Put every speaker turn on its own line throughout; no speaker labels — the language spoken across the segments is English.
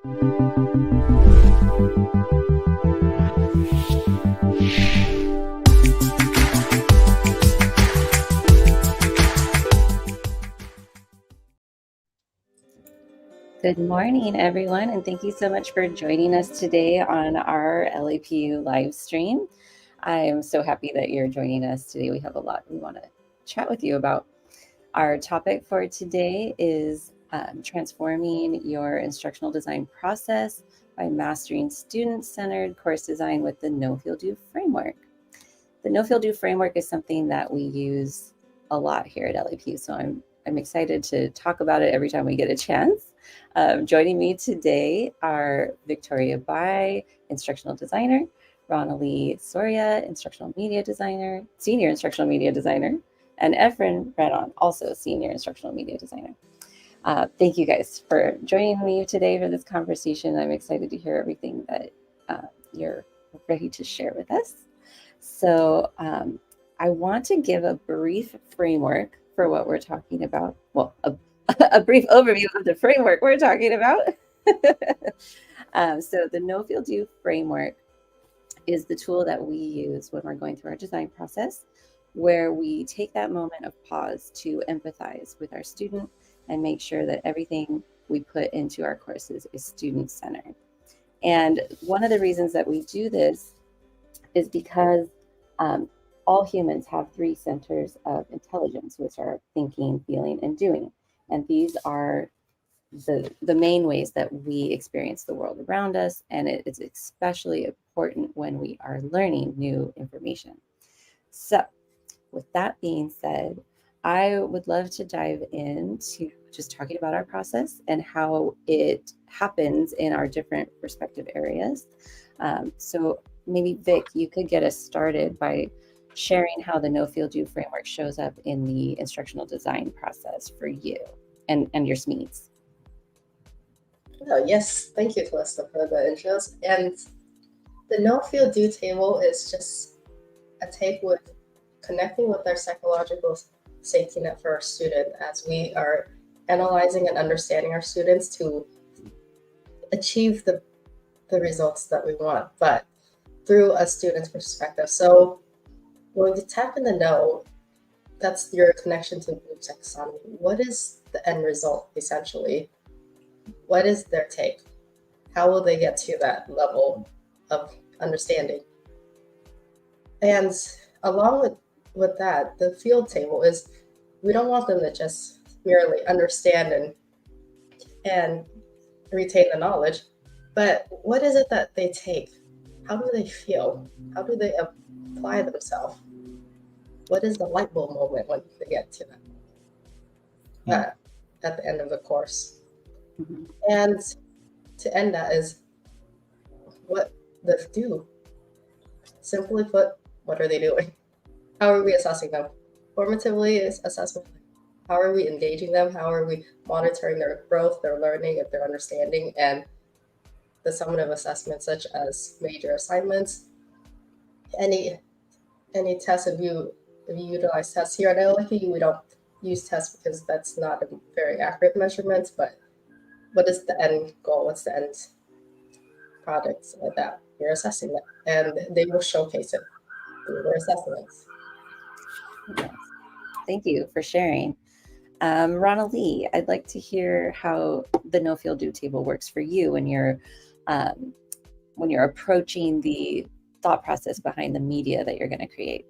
Good morning, everyone, and thank you so much for joining us today on our LAPU live stream. I am so happy that you're joining us today. We have a lot we want to chat with you about. Our topic for today is transforming your instructional design process by mastering student-centered course design with the No Feel Do framework. The No Feel Do framework is something that we use a lot here at LAPU, so I'm excited to talk about it every time we get a chance. Joining me today are Victoria Bai, instructional designer, Ronalee Soria, instructional media designer, senior instructional media designer, and Efren Redon, also senior instructional media designer. Thank you guys for joining me today for this conversation. I'm excited to hear everything that you're ready to share with us. So I want to give a brief framework for what we're talking about. Well, a brief overview of the framework we're talking about. So the No Feel Do framework is the tool that we use when we're going through our design process, where we take that moment of pause to empathize with our student and make sure that everything we put into our courses is student-centered. And one of the reasons that we do this is because all humans have three centers of intelligence, which are thinking, feeling, and doing. And these are the main ways that we experience the world around us. And it is especially important when we are learning new information. So with that being said, I would love to dive into just talking about our process and how it happens in our different respective areas. So maybe Vic, you could get us started by sharing how the No Feel Do framework shows up in the instructional design process for you and your SMEs.
Oh, yes, thank you, Calista, for the intros. And the No Feel Do table is just a take with connecting with our psychological safety net for our student as we are analyzing and understanding our students to achieve the results that we want, but through a student's perspective. So when we tap in the no, that's your connection to group taxonomy. What is the end result, essentially? What is their take? How will they get to that level of understanding? And along with that, the field table is, we don't want them to just merely understand and retain the knowledge, but what is it that they take? How do they feel? How do they apply themselves? What is the light bulb moment when they get to that at the end of the course?
Mm-hmm.
And to end that is what the do. Simply put, what are they doing? How are we assessing them? Formatively is assessment. How are we engaging them? How are we monitoring their growth, their learning, and their understanding? And the summative assessments, such as major assignments, any tests. If you utilize tests here at LAPU, we don't use tests because that's not a very accurate measurement. But what is the end goal? What's the end product that you're assessing that? And they will showcase it through their assessments.
Yes. Thank you for sharing. Ronalee, I'd like to hear how the No Feel Do table works for you when you're approaching the thought process behind the media that you're going to create.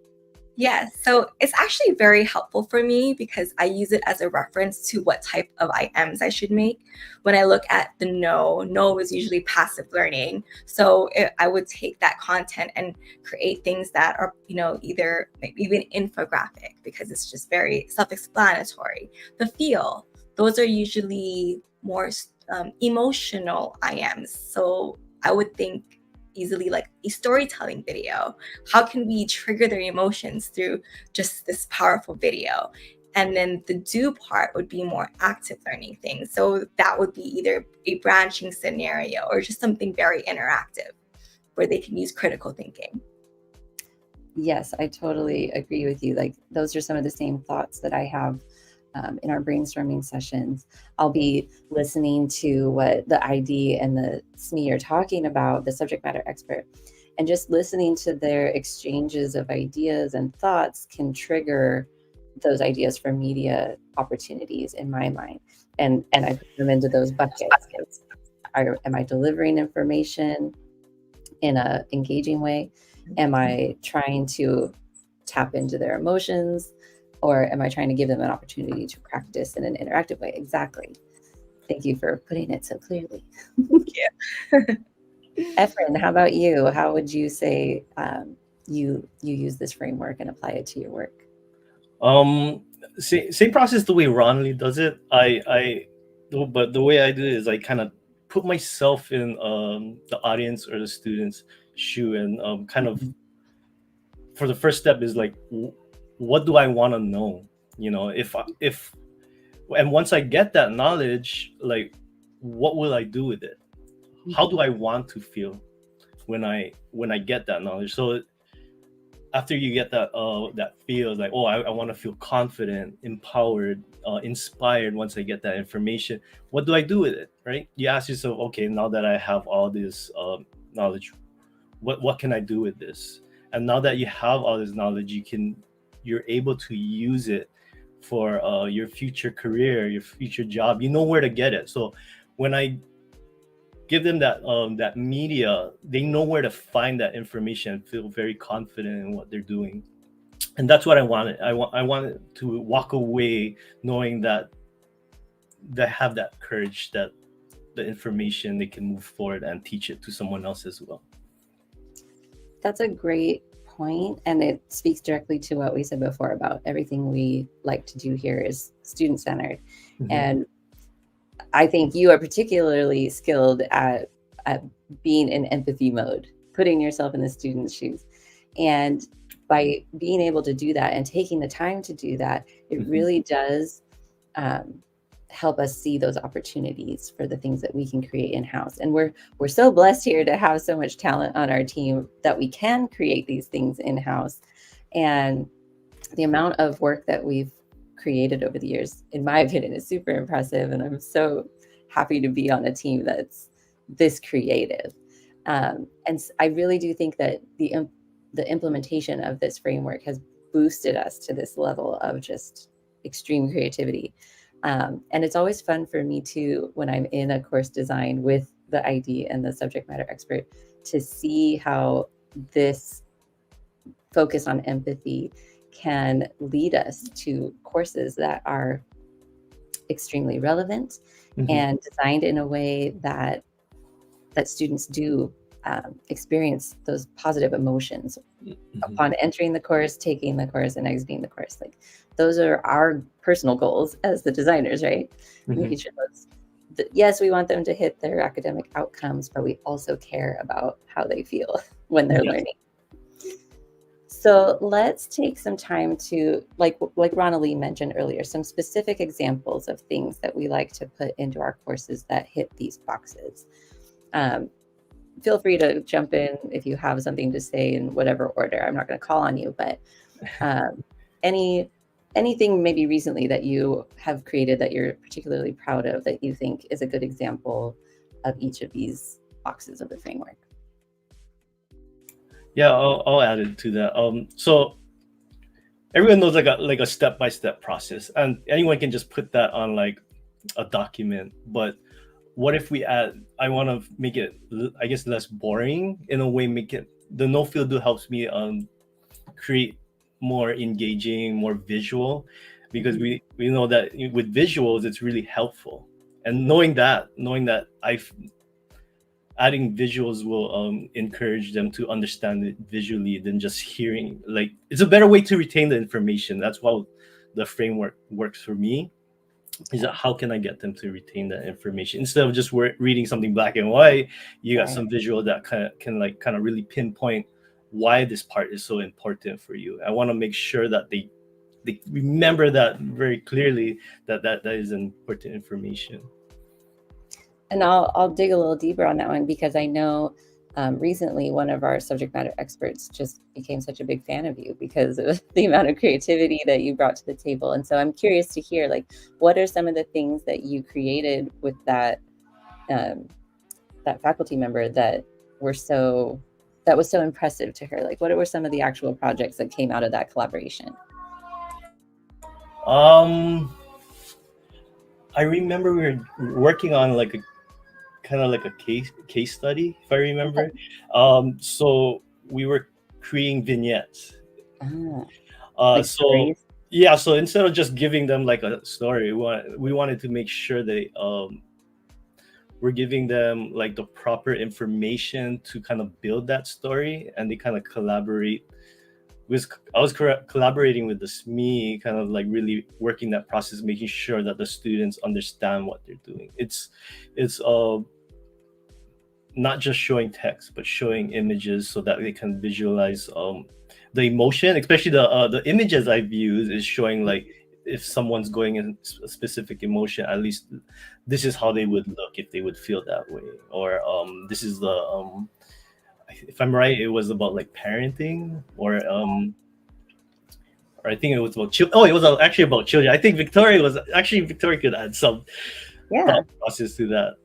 Yes, so it's actually very helpful for me because I use it as a reference to what type of IMs I should make. When I look at the no is usually passive learning. So I would take that content and create things that are, either maybe even infographic because it's just very self-explanatory. The feel, those are usually more emotional IMs. So I would think easily like a storytelling video. How can we trigger their emotions through just this powerful video? And then the do part would be more active learning things. So that would be either a branching scenario or just something very interactive where they can use critical thinking.
Yes, I totally agree with you. Like those are some of the same thoughts that I have in our brainstorming sessions, I'll be listening to what the ID and the SME are talking about, the subject matter expert, and just listening to their exchanges of ideas and thoughts can trigger those ideas for media opportunities in my mind. And I put them into those buckets. Am I delivering information in an engaging way? Am I trying to tap into their emotions? Or am I trying to give them an opportunity to practice in an interactive way? Exactly. Thank you for putting it so clearly. Efren, how about you? How would you say you use this framework and apply it to your work?
Same process the way Ronley does it. But the way I do it is I kind of put myself in the audience or the student's shoe, and kind of for the first step is like, what do I want to know? You know, if and once I get that knowledge, like, what will I do with it? How do I want to feel when I get that knowledge? So after you get that that feel, like, oh, I want to feel confident, empowered, inspired. Once I get that information, what do I do with it? Right? You ask yourself, okay, now that I have all this knowledge, what can I do with this? And now that you have all this knowledge, you're able to use it for your future career, your future job. You know where to get it. So when I give them that media, they know where to find that information and feel very confident in what they're doing. And that's what I wanted. I wanted to walk away knowing that they have that courage, that the information they can move forward and teach it to someone else as well.
That's a great point, and it speaks directly to what we said before about everything we like to do here is student-centered. And I think you are particularly skilled at being in empathy mode, putting yourself in the student's shoes. And by being able to do that and taking the time to do that, it really does help us see those opportunities for the things that we can create in-house. And we're so blessed here to have so much talent on our team that we can create these things in-house. And the amount of work that we've created over the years, in my opinion, is super impressive. And I'm so happy to be on a team that's this creative. And I really do think that the implementation of this framework has boosted us to this level of just extreme creativity. And it's always fun for me too, when I'm in a course design with the ID and the subject matter expert, to see how this focus on empathy can lead us to courses that are extremely relevant and designed in a way that students do experience those positive emotions upon entering the course, taking the course, and exiting the course. Like, those are our personal goals as the designers, right? Making sure yes, we want them to hit their academic outcomes, but we also care about how they feel when they're learning. So let's take some time to, like Ronald mentioned earlier, some specific examples of things that we like to put into our courses that hit these boxes. Feel free to jump in if you have something to say in whatever order. I'm not going to call on you, but anything maybe recently that you have created that you're particularly proud of that you think is a good example of each of these boxes of the framework.
Yeah, I'll add it to that. So everyone knows like a step-by-step process, and anyone can just put that on like a document. But what if we add? I want to make it, I guess, less boring in a way. Make it, the no feel do helps me create more engaging, more visual, because we know that with visuals it's really helpful. And knowing that adding visuals will encourage them to understand it visually than just hearing. Like, it's a better way to retain the information. That's how the framework works for me, is that how can I get them to retain that information instead of just reading something black and white. You got some visual that can really pinpoint why this part is so important for you. I want to make sure that they remember that very clearly, that is important information.
And I'll dig a little deeper on that one, because I know recently, one of our subject matter experts just became such a big fan of you because of the amount of creativity that you brought to the table. And so I'm curious to hear, like, what are some of the things that you created with that that faculty member that was so impressive to her? Like, what were some of the actual projects that came out of that collaboration?
I remember we were working on like a kind of like a case study, if I remember. So we were creating vignettes.
Like
So
stories?
yeah, so instead of just giving them like a story, we wanted to make sure they we're giving them like the proper information to kind of build that story, and they kind of collaborate. I was collaborating with the SME, kind of like really working that process, making sure that the students understand what they're doing. It's not just showing text, but showing images so that they can visualize the emotion. Especially the images I've used is showing like if someone's going in a specific emotion, at least this is how they would look if they would feel that way. Or this is the if I'm right, it was about like parenting, or I think it was about children. Oh, it was actually about children. I think Victoria could add some thought process to that.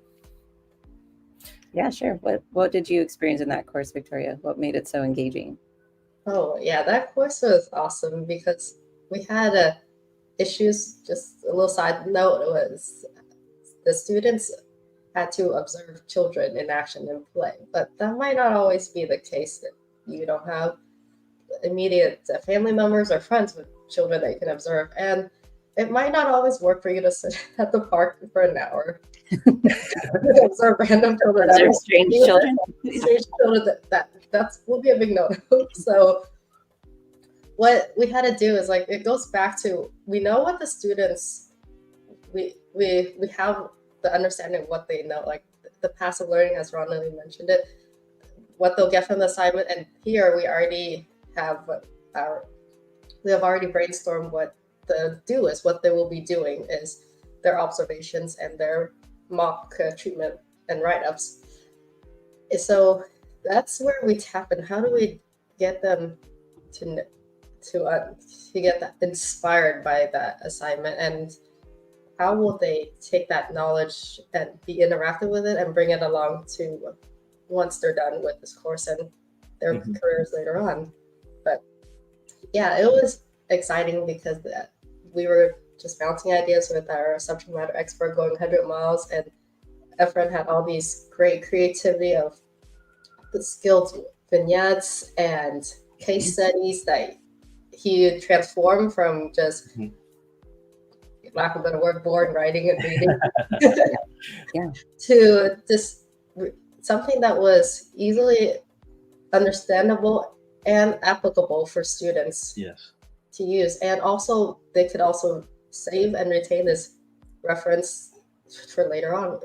Yeah, sure. What did you experience in that course, Victoria? What made it so engaging?
Oh yeah, that course was awesome because we had issues. Just a little side note was the students had to observe children in action and play, but that might not always be the case if you don't have immediate family members or friends with children that you can observe. And it might not always work for you to sit at the park for an hour observe random children.
Observe strange children.
Strange children. That will be a big no. So what we had to do is, like, it goes back to, we know what the students, we have the understanding of what they know, like the passive learning, as Ronald mentioned it, what they'll get from the assignment. And here we already have we have already brainstormed what the do is, what they will be doing is their observations and their mock treatment and write-ups. So that's where we tap in. How do we get them to get that inspired by that assignment, and how will they take that knowledge and be interactive with it and bring it along to once they're done with this course and their careers later on. But yeah, it was exciting because we were just bouncing ideas with our subject matter expert going 100 miles, and Efren had all these great creativity of the skilled vignettes and case studies that he transformed from just, lack of a better word, boring writing and reading to just something that was easily understandable and applicable for students to use. And also they could also save and retain this reference for later on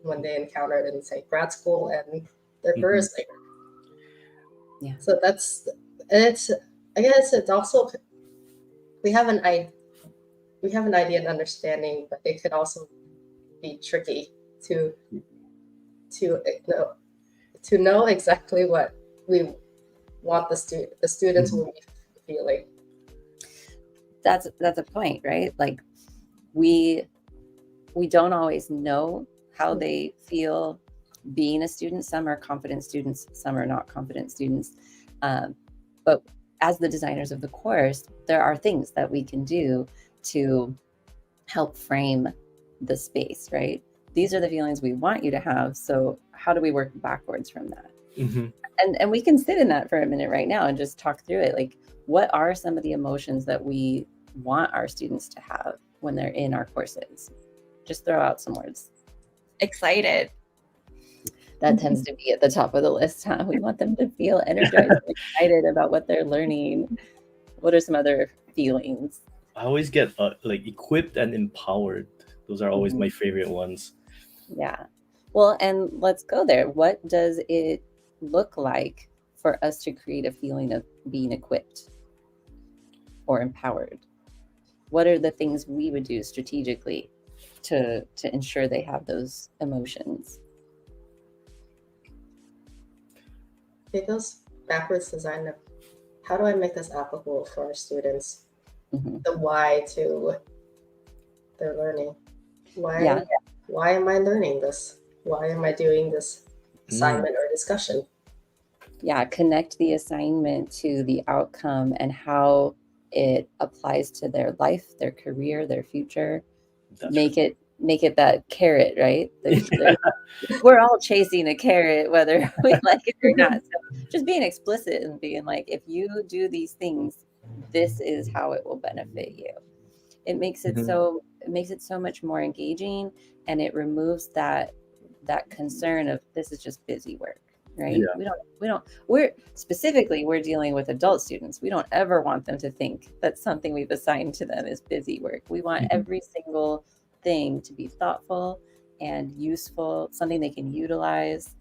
when they encounter it in, say, grad school and their careers later.
Yeah.
So I guess it's also, we have an idea and understanding, but it could also be tricky to know exactly what we want the students will be feeling.
That's a point, right? Like we don't always know how they feel being a student. Some are confident students, some are not confident students. But as the designers of the course, there are things that we can do to help frame the space, right? These are the feelings we want you to have. So how do we work backwards from that? And we can sit in that for a minute right now and just talk through it. Like, what are some of the emotions that we want our students to have when they're in our courses? Just throw out some words.
Excited.
That tends to be at the top of the list, huh? We want them to feel energized and excited about what they're learning. What are some other feelings?
I always get like equipped and empowered. Those are always my favorite ones.
Yeah. Well, and let's go there. What does it look like for us to create a feeling of being equipped or empowered? What are the things we would do strategically to ensure they have those emotions?
it goes backwards design of how do I make this applicable for our students?
Mhm.
The why to their learning.
Yeah.
Why am I learning this? Why am I doing this assignment or discussion?
Yeah, connect the assignment to the outcome and how it applies to their life, their career, their future.
That's
Make it that carrot, right?
Yeah.
We're all chasing a carrot, whether we like it or not. So just being explicit and being like, if you do these things, this is how it will benefit you. It makes it so much more engaging, and it removes that concern of this is just busy work, right?
Yeah.
We're dealing with adult students. We don't ever want them to think that something we've assigned to them is busy work. We want
Mhm.
every single thing to be thoughtful and useful, something they can utilize.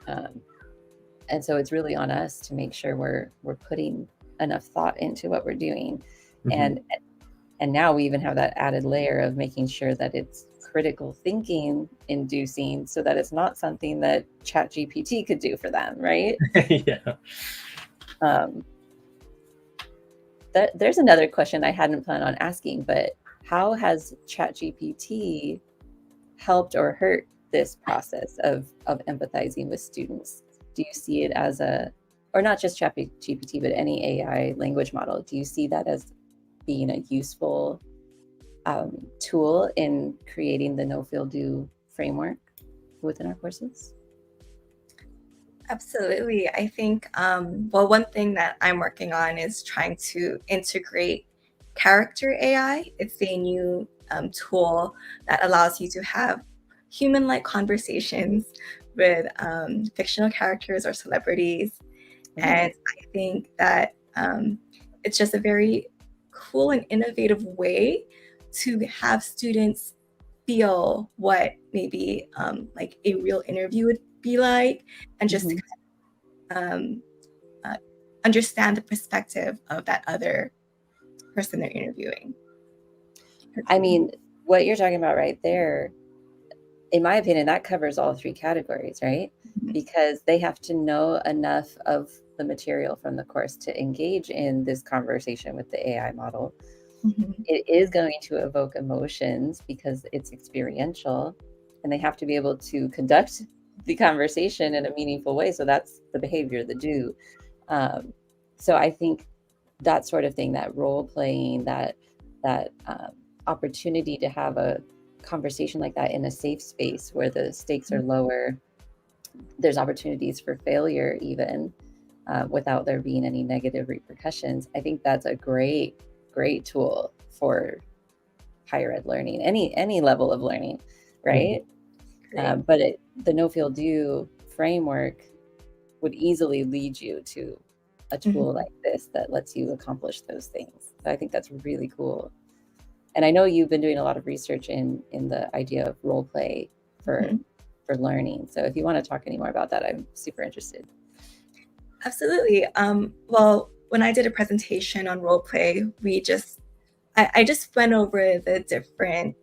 And so it's really on us to make sure we're putting enough thought into what we're doing.
Mhm.
And now we even have that added layer of making sure that it's critical thinking inducing, so that it's not something that ChatGPT could do for them, right?
Yeah.
There's another question I hadn't planned on asking, but how has ChatGPT helped or hurt this process of empathizing with students? Do you see it as or not just ChatGPT, but any AI language model? Do you see that as being a useful tool in creating the no feel do framework within our courses?
Absolutely. I think, well, one thing that I'm working on is trying to integrate character AI. It's a new tool that allows you to have human-like conversations with fictional characters or celebrities. And I think that it's just a very cool and innovative way to have students feel what maybe like a real interview would be like, and just to uh, understand the perspective of that other person they're interviewing.
I mean, what you're talking about right there, in my opinion, that covers all three categories, right? Because they have to know enough of the material from the course to engage in this conversation with the AI model. It is going to evoke emotions because it's experiential, and they have to be able to conduct the conversation in a meaningful way. So that's the behavior, the do. So I think that sort of thing, that role playing, that opportunity to have a conversation like that in a safe space where the stakes are lower, there's opportunities for failure even without there being any negative repercussions. I think that's a great tool for higher ed learning, any level of learning, right? But the no feel do framework would easily lead you to a tool like this that lets you accomplish those things. So I think that's really cool. And I know you've been doing a lot of research in the idea of role play for learning. So if you want to talk any more about that, I'm super interested.
Absolutely. Well, when I did a presentation on role play, I just went over the different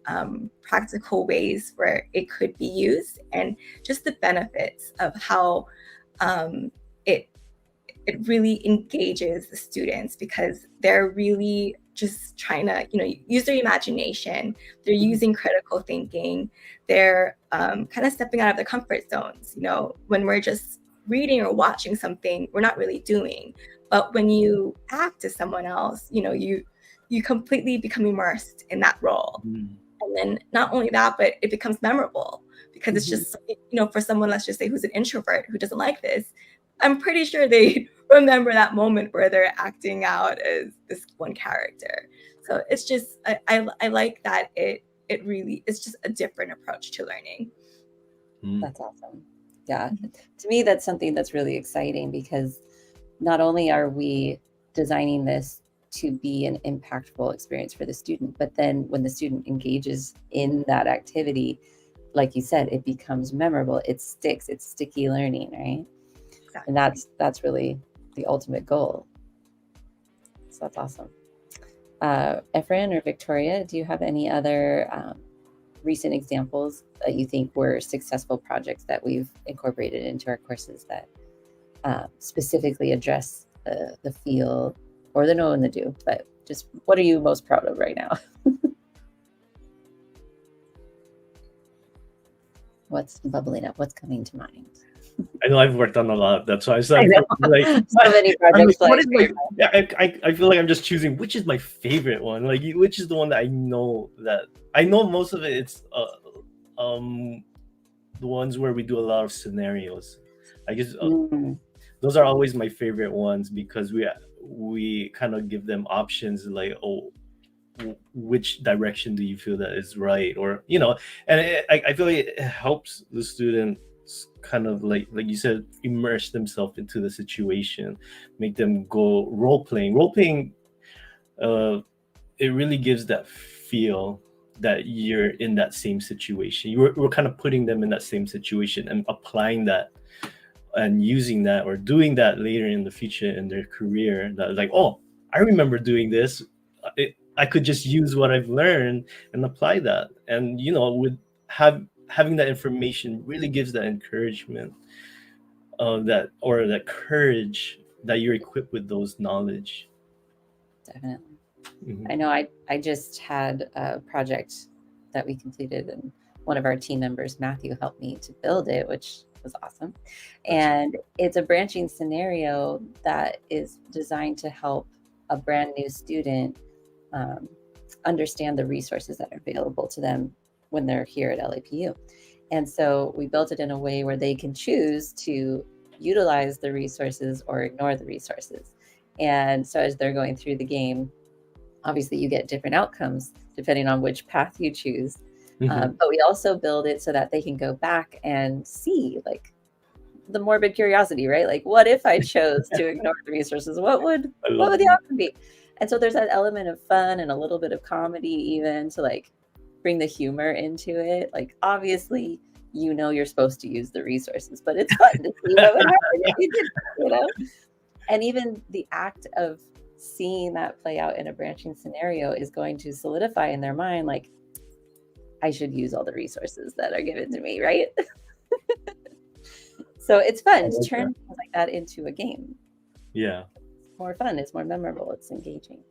practical ways where it could be used, and just the benefits of how it really engages the students, because they're really just trying to, use their imagination. They're using critical thinking. They're kind of stepping out of their comfort zones. When we're just reading or watching something, we're not really doing. But when you act as someone else, you completely become immersed in that role. And then not only that, but it becomes memorable, because it's just, for someone, let's just say, who's an introvert who doesn't like this, I'm pretty sure they remember that moment where they're acting out as this one character. So it's just, I like that it really is just a different approach to learning.
That's awesome. Yeah. To me, that's something that's really exciting, because not only are we designing this to be an impactful experience for the student, but then when the student engages in that activity, like you said, it becomes memorable. It sticks. It's sticky learning, right?
Exactly.
And that's really the ultimate goal. So that's awesome. Efren or Victoria, do you have any other recent examples that you think were successful projects that we've incorporated into our courses that specifically address the feel or the know and the do, but just what are you most proud of right now? What's bubbling up? What's coming to mind?
I know I've worked on a lot of that, so
I know.
like
So many
I'm
projects.
like, what
Like,
is my? Yeah, I feel like I'm just choosing which is my favorite one. Like, which is the one that I know most of it. It's the ones where we do a lot of scenarios. I guess those are always my favorite ones because we kind of give them options like, oh, which direction do you feel that is right, or and I feel like it helps the students kind of like you said, immerse themselves into the situation, make them go role playing. It really gives that feel that you're in that same situation. We're kind of putting them in that same situation and applying that and using that or doing that later in the future in their career. That like, oh, I remember doing this. I could just use what I've learned and apply that. And with having that information really gives that encouragement, that courage that you're equipped with those knowledge.
Definitely.
Mhm.
I know I just had a project that we completed, and one of our team members, Matthew, helped me to build it, which was awesome. And it's a branching scenario that is designed to help a brand new student understand the resources that are available to them when they're here at LAPU. And so we built it in a way where they can choose to utilize the resources or ignore the resources. And so as they're going through the game, obviously you get different outcomes depending on which path you choose. But we also build it so that they can go back and see, like, the morbid curiosity, right? Like, what if I chose to ignore the resources? What would the outcome be? And so there's that element of fun and a little bit of comedy, even to like bring the humor into it. Like, obviously, you're supposed to use the resources, but it's fun to see what would happen if you did, And even the act of seeing that play out in a branching scenario is going to solidify in their mind, like, I should use all the resources that are given to me, right? So it's fun to turn things like that into a game.
Yeah.
It's more fun. It's more memorable. It's engaging.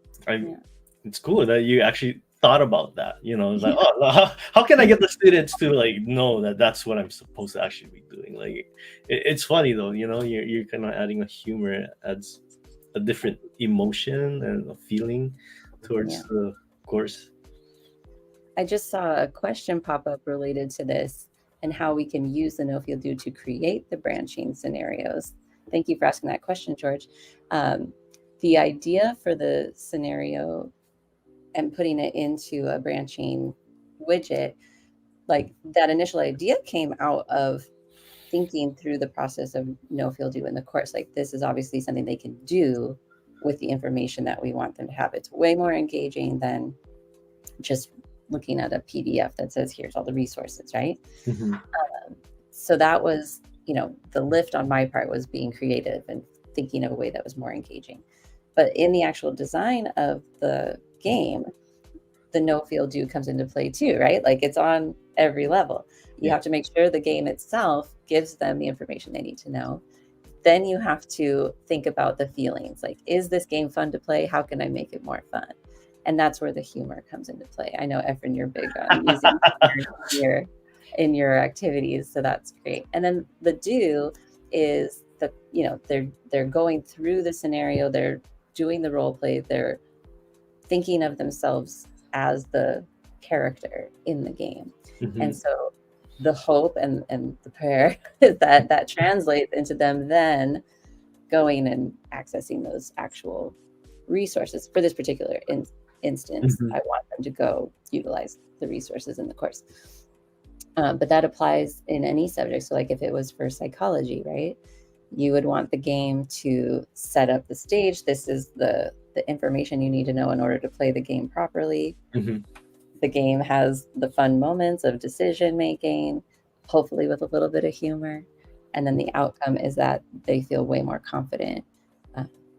It's cool that you actually thought about that. It's like, oh, how can I get the students to like know that that's what I'm supposed to actually be doing? Like, it's funny though. You're kind of adding a humor, it adds a different emotion and a feeling towards the course.
I just saw a question pop up related to this and how we can use the no field do to create the branching scenarios. Thank you for asking that question, George. The idea for the scenario and putting it into a branching widget, like that initial idea came out of thinking through the process of no field do in the course. Like, this is obviously something they can do with the information that we want them to have. It's way more engaging than just looking at a PDF that says, here's all the resources, right? So that was, the lift on my part was being creative and thinking of a way that was more engaging. But in the actual design of the game, the no field do comes into play too, right? Like, it's on every level. You have to make sure the game itself gives them the information they need to know. Then you have to think about the feelings. Like, is this game fun to play? How can I make it more fun? And that's where the humor comes into play. I know, Efren, you're big on using humor in your activities, so that's great. And then the do is that, they're going through the scenario, they're doing the role play, they're thinking of themselves as the character in the game. And so the hope and the prayer is that translates into them then going and accessing those actual resources. For this particular instance, I want them to go utilize the resources in the course. But that applies in any subject. So like if it was for psychology, right? You would want the game to set up the stage. This is the information you need to know in order to play the game properly. The game has the fun moments of decision making, hopefully with a little bit of humor. And then the outcome is that they feel way more confident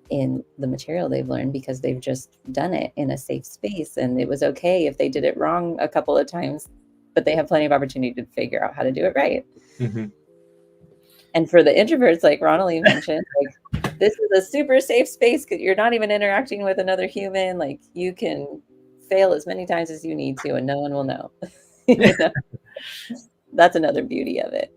in the material they've learned because they've just done it in a safe space. And it was okay if they did it wrong a couple of times, but they have plenty of opportunity to figure out how to do it right. And for the introverts, like Ronaldine mentioned, like this is a super safe space because you're not even interacting with another human. Like you can fail as many times as you need to, and no one will know. You know? That's another beauty of it.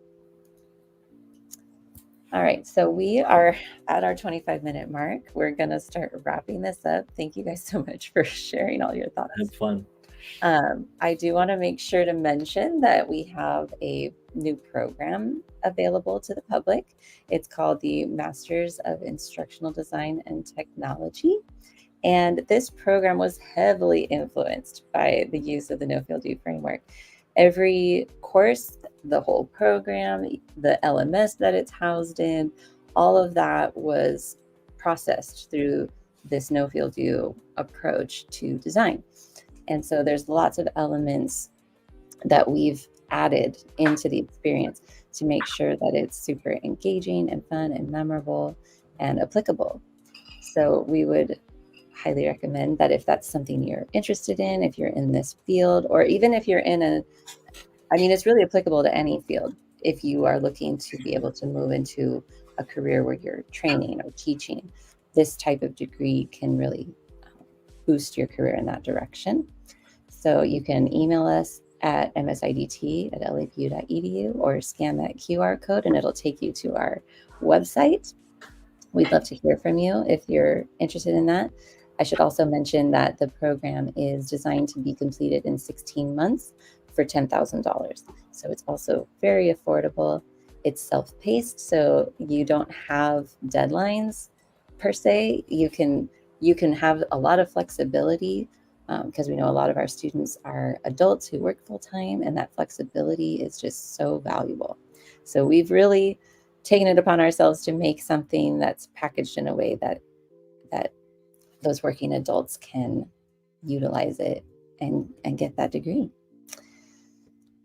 All right, so we are at our 25-minute mark. We're gonna start wrapping this up. Thank you guys so much for sharing all your thoughts.
Had fun.
I do want to make sure to mention that we have a new program available to the public. It's called the Masters of Instructional Design and Technology. And this program was heavily influenced by the use of the No Field Do framework. Every course, the whole program, the LMS that it's housed in, all of that was processed through this No Field Do approach to design. And so there's lots of elements that we've added into the experience to make sure that it's super engaging and fun and memorable and applicable. So we would highly recommend that if that's something you're interested in, if you're in this field, or even if you're it's really applicable to any field. If you are looking to be able to move into a career where you're training or teaching, this type of degree can really boost your career in that direction. So you can email us at msidt@lapu.edu or scan that QR code and it'll take you to our website. We'd love to hear from you if you're interested in that. I should also mention that the program is designed to be completed in 16 months for $10,000. So it's also very affordable. It's self-paced, so you don't have deadlines per se. You can have a lot of flexibility because we know a lot of our students are adults who work full-time, and that flexibility is just so valuable. So we've really taken it upon ourselves to make something that's packaged in a way that those working adults can utilize it and get that degree.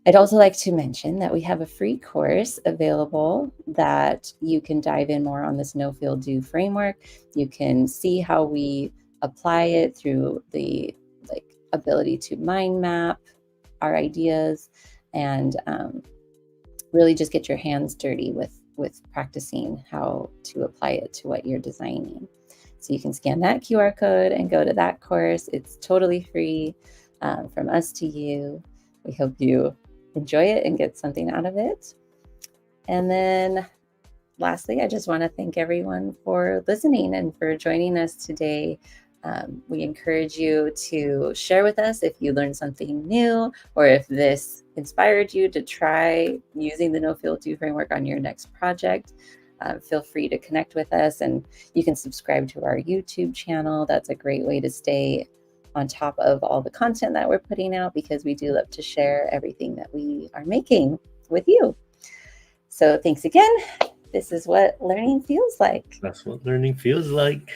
I'd also like to mention that we have a free course available that you can dive in more on this No Field Do framework. You can see how we apply it through the ability to mind map our ideas and really just get your hands dirty with practicing how to apply it to what you're designing. So you can scan that QR code and go to that course. It's totally free from us to you. We hope you enjoy it and get something out of it. And then lastly, I just want to thank everyone for listening and for joining us today. We encourage you to share with us if you learned something new or if this inspired you to try using the No Field Do framework on your next project. Feel free to connect with us, and you can subscribe to our YouTube channel. That's a great way to stay on top of all the content that we're putting out because we do love to share everything that we are making with you. So thanks again. This is what learning feels like.
That's what learning feels like.